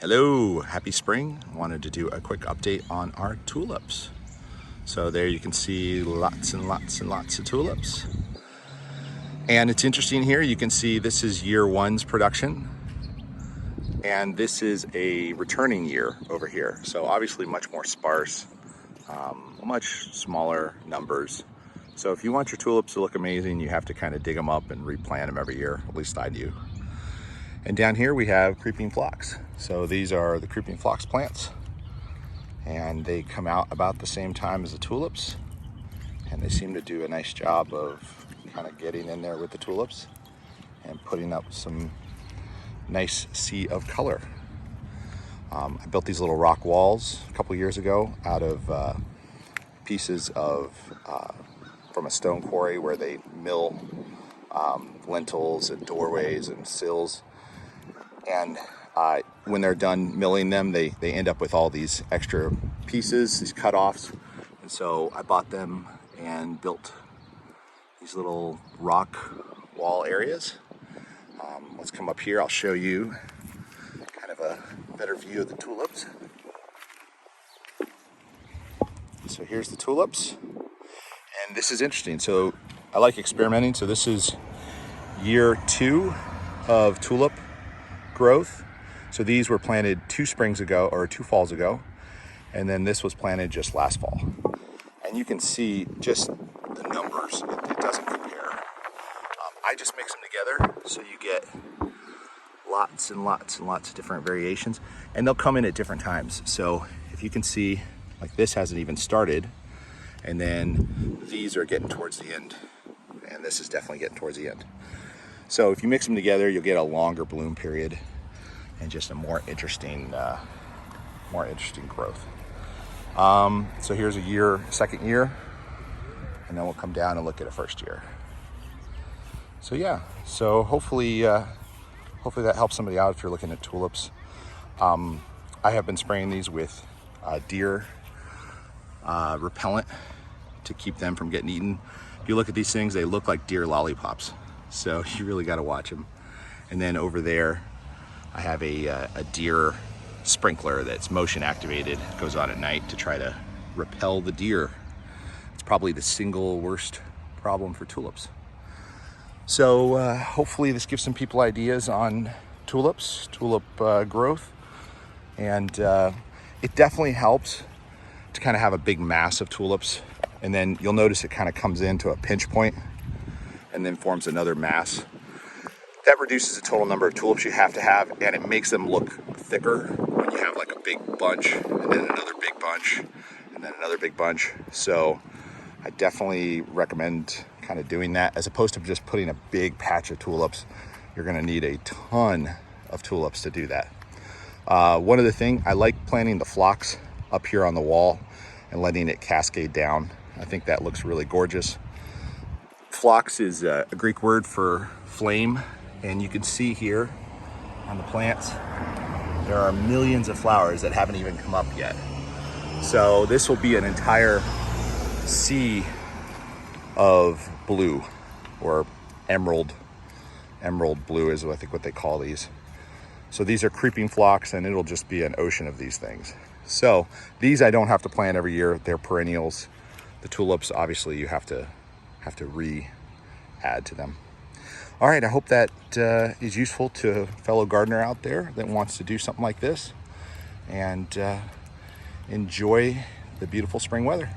Hello, happy spring. Wanted to do a quick update on our tulips. So there you can see lots and lots and lots of tulips. And it's interesting here, you can see this is year one's production. And this is a returning year over here. So obviously much more sparse, much smaller numbers. So if you want your tulips to look amazing, you have to kind of dig them up and replant them every year, at least I do. And down here we have Creeping Phlox. So these are the Creeping Phlox plants, and they come out about the same time as the tulips, and they seem to do a nice job of kind of getting in there with the tulips and putting up some nice sea of color. I built these little rock walls a couple years ago out of pieces of from a stone quarry where they mill lintels and doorways and sills. And when they're done milling them, they end up with all these extra pieces, these cutoffs. And so I bought them and built these little rock wall areas. Let's come up here, I'll show you kind of a better view of the tulips. So here's the tulips. And this is interesting. So I like experimenting. So this is year 2 of tulip growth. So these were planted 2 springs ago or 2 falls ago, and then this was planted just last fall. And you can see just the numbers, it doesn't compare. I just mix them together so you get lots and lots and lots of different variations, and they'll come in at different times. So if you can see, like this hasn't even started, and then these are getting towards the end, and this is definitely getting towards the end. So if you mix them together, you'll get a longer bloom period and just a more interesting growth. So here's a second year, and then we'll come down and look at a first year. So yeah, so hopefully that helps somebody out if you're looking at tulips. I have been spraying these with deer repellent to keep them from getting eaten. If you look at these things, they look like deer lollipops. So you really got to watch them. And then over there, I have a deer sprinkler that's motion activated. It goes on at night to try to repel the deer. It's probably the single worst problem for tulips. So hopefully this gives some people ideas on tulips, tulip growth. And it definitely helps to kind of have a big mass of tulips. And then you'll notice it kind of comes into a pinch point and then forms another mass. That reduces the total number of tulips you have to have, and it makes them look thicker when you have like a big bunch and then another big bunch and then another big bunch. So I definitely recommend kind of doing that as opposed to just putting a big patch of tulips. You're gonna need a ton of tulips to do that. One other thing, I like planting the phlox up here on the wall and letting it cascade down. I think that looks really gorgeous. Phlox is a Greek word for flame, and you can see here on the plants, there are millions of flowers that haven't even come up yet. So this will be an entire sea of blue, or emerald blue is I think what they call these. So these are Creeping Phlox, and it'll just be an ocean of these things. So these I don't have to plant every year, they're perennials. The tulips, obviously you have to re-add to them. All right, I hope that is useful to a fellow gardener out there that wants to do something like this, and enjoy the beautiful spring weather.